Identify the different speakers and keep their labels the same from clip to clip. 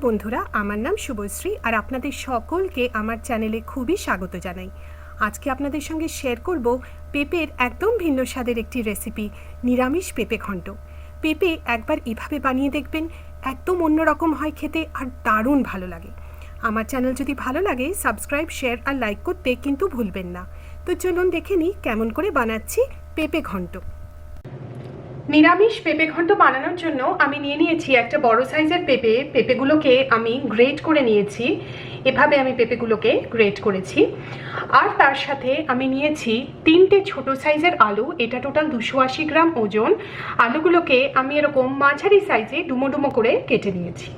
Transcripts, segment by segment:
Speaker 1: বন্ধুরা, আমার নাম শুভশ্রী আর আপনাদের সকলকে আমার চ্যানেলে খুবই স্বাগত জানাই। আজকে আপনাদের সঙ্গে শেয়ার করব পেঁপের একদম ভিন্ন স্বাদের একটি রেসিপি, নিরামিষ পেঁপে ঘন্ট। পেঁপে একবার এভাবে বানিয়ে দেখবেন, একদম অন্যরকম হয় খেতে আর দারুণ ভালো লাগে। আমার চ্যানেল যদি ভালো লাগে সাবস্ক্রাইব, শেয়ার আর লাইক করতে কিন্তু ভুলবেন না। তো চলুন দেখে নিই কেমন করে বানাচ্ছি পেঁপে ঘন্ট। নিরামিষ পেঁপে ঘন্ট বানানোর জন্য আমি নিয়ে নিয়েছি একটা বড় সাইজের পেঁপেগুলোকে আমি গ্রেট করে নিয়েছি। এভাবে আমি পেঁপেগুলোকে গ্রেট করেছি। আর তার সাথে আমি নিয়েছি 3টে ছোট সাইজের আলু, এটা টোটাল 280 গ্রাম ওজন। আলুগুলোকে আমি এরকম মাঝারি সাইজে ডুমো ডুমো করে কেটে নিয়েছি।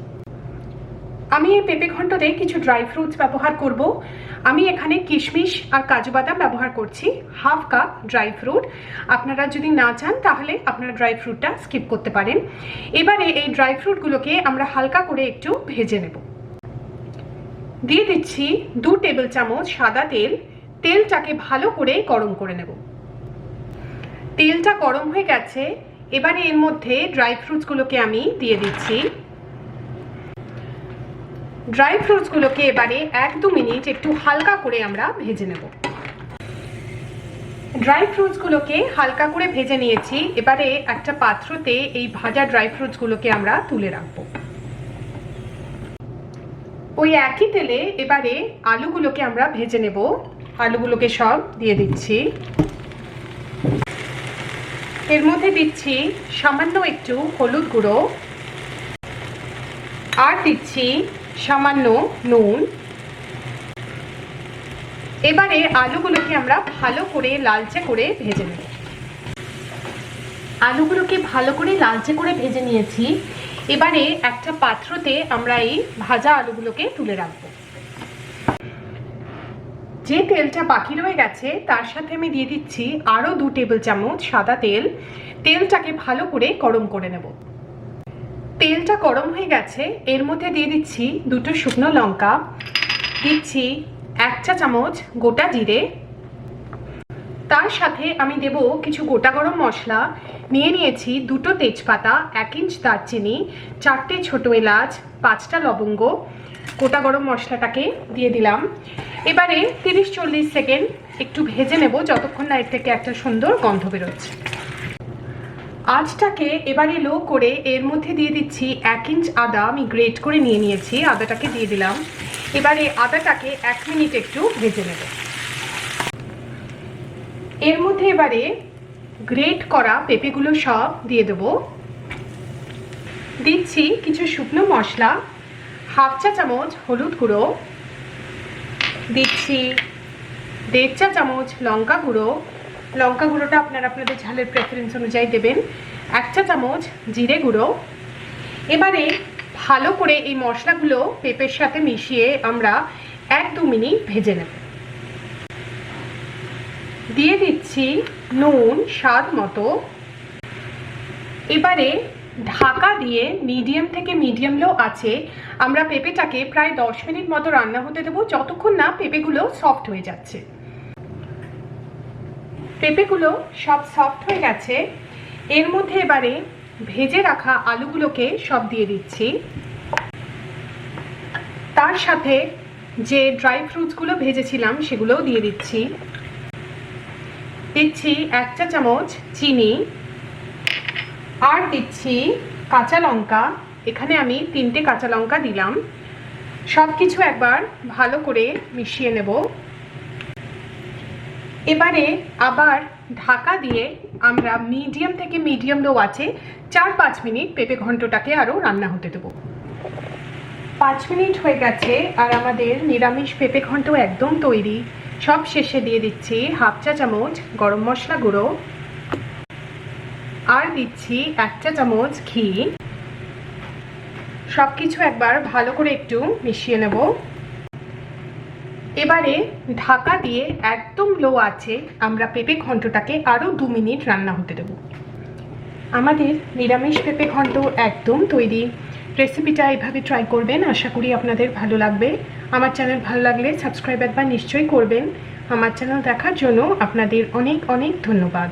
Speaker 1: আমি এই পেঁপে ঘন্টতে কিছু ড্রাই ফ্রুটস ব্যবহার করব। আমি এখানে কিশমিশ আর কাজু বাদাম ব্যবহার করছি, হাফ কাপ ড্রাই ফ্রুট। আপনারা যদি না চান তাহলে আপনারা ড্রাই ফ্রুটটা স্কিপ করতে পারেন। এবারে এই ড্রাই ফ্রুটগুলোকে আমরা হালকা করে একটু ভেজে নেব। দিয়ে দিচ্ছি 2 টেবিল চামচ সাদা তেল। তেলটাকে ভালো করে গরম করে নেব। তেলটা গরম হয়ে গেছে, এবারে এর মধ্যে ড্রাই ফ্রুটসগুলোকে আমি দিয়ে দিচ্ছি। ড্রাই ফ্রুটসগুলোকে এবারে 1-2 মিনিট একটু হালকা করে আমরা ভেজে নেব। ড্রাই ফ্রুটসগুলোকে হালকা করে ভেজে নিয়েছি। এবারে একটা পাত্রতে এই ভাজা ড্রাই ফ্রুটসগুলোকে আমরা তুলে রাখব। ওই একই তেলে এবারে আলুগুলোকে আমরা ভেজে নেব। আলুগুলোকে সব দিয়ে দিচ্ছি। এর মধ্যে দিচ্ছি সামান্য একটু হলুদ গুঁড়ো আর দিচ্ছি সামান্য নুন। এবারে আলুগুলোকে আমরা ভালো করে লালচে করে ভেজে নেব। আলুগুলোকে ভালো করে লালচে করে ভেজে নিয়েছি। এবারে একটা পাত্রতে আমরা এই ভাজা আলুগুলোকে তুলে রাখবো। যে তেলটা বাকি রয়ে গেছে তার সাথে আমি দিয়ে দিচ্ছি আরো 2 টেবিল চামচ সাদা তেল। তেলটাকে ভালো করে গরম করে নেব। তেলটা গরম হয়ে গেছে, এর মধ্যে দিয়ে দিচ্ছি 2টো শুকনো লঙ্কা, দিচ্ছি 1 চা চামচ গোটা জিরে। তার সাথে আমি দেব কিছু গোটা গরম মশলা। নিয়ে নিয়েছি 2টো তেজপাতা, 1 ইঞ্চ দারচিনি, 4টে ছোট এলাচ, 5টা লবঙ্গ। গোটা গরম মশলাটাকে দিয়ে দিলাম। এবারে 30-40 সেকেন্ড একটু ভেজে নেব, যতক্ষণ না এর থেকে একটা সুন্দর গন্ধ বেরোচ্ছে। আঁচটাকে এবারে লো করে এর মধ্যে দিয়ে দিচ্ছি 1 ইঞ্চ আদা, আমি গ্রেট করে নিয়ে নিয়েছি। আদাটাকে দিয়ে দিলাম। এবারে আদাটাকে 1 মিনিট একটু ভেজে নেব। এর মধ্যে এবারে গ্রেট করা পেঁপেগুলো সব দিয়ে দেব। দিচ্ছি কিছু শুকনো মশলা, হাফ চা চামচ হলুদ গুঁড়ো, দিচ্ছি 1.5 চা চামচ লঙ্কা গুঁড়ো। লঙ্কা গুঁড়োটা আপনারা আপনাদের ঝালের প্রেফারেন্স অনুযায়ী দেবেন। 1 চা চামচ জিরে গুঁড়ো। এবারে ভালো করে এই মশলাগুলো পেঁপের সাথে মিশিয়ে আমরা 1-2 মিনিট ভেজে নেব। দিয়ে দিচ্ছি নুন স্বাদ মতো। এবারে ঢাকা দিয়ে মিডিয়াম থেকে মিডিয়াম লো আছে আমরা পেঁপেটাকে প্রায় 10 মিনিট মতো রান্না হতে দেবো, যতক্ষণ না পেঁপেগুলো সফট হয়ে যাচ্ছে। পেঁপেগুলো সব সফট হয়ে গেছে। এর মধ্যে এবারে ভেজে রাখা আলুগুলোকে সব দিয়ে দিচ্ছি। তার সাথে যে ড্রাই ফ্রুটসগুলো ভেজেছিলাম সেগুলোও দিয়ে দিচ্ছি। দিচ্ছি 1 চা চামচ চিনি আর দিচ্ছি কাঁচা লঙ্কা। এখানে আমি 3টে কাঁচা লঙ্কা দিলাম। সব কিছু একবার ভালো করে মিশিয়ে নেব। এবারে আবার ঢাকা দিয়ে আমরা মিডিয়াম থেকে মিডিয়াম লো আছে 4-5 মিনিট পেঁপে ঘন্টটাকে আরও রান্না হতে দেবো। 5 মিনিট হয়ে গেছে আর আমাদের নিরামিষ পেঁপে ঘন্ট একদম তৈরি। সব শেষে দিয়ে দিচ্ছি হাফ চা চামচ গরম মশলা গুঁড়ো আর দিচ্ছি 1 চা চামচ ঘি। সব কিছু একবার ভালো করে একটু মিশিয়ে নেব। এবারে ঢাকা দিয়ে একদম লো আছে আমরা পেঁপে ঘন্টটাকে আরও 2 মিনিট রান্না হতে দেব। আমাদের নিরামিষ পেঁপে ঘন্ট একদম তৈরি। রেসিপিটা এভাবে ট্রাই করবেন, আশা করি আপনাদের ভালো লাগবে। আমার চ্যানেল ভালো লাগলে সাবস্ক্রাইব একবার নিশ্চয়ই করবেন। আমার চ্যানেল দেখার জন্য আপনাদের অনেক অনেক ধন্যবাদ।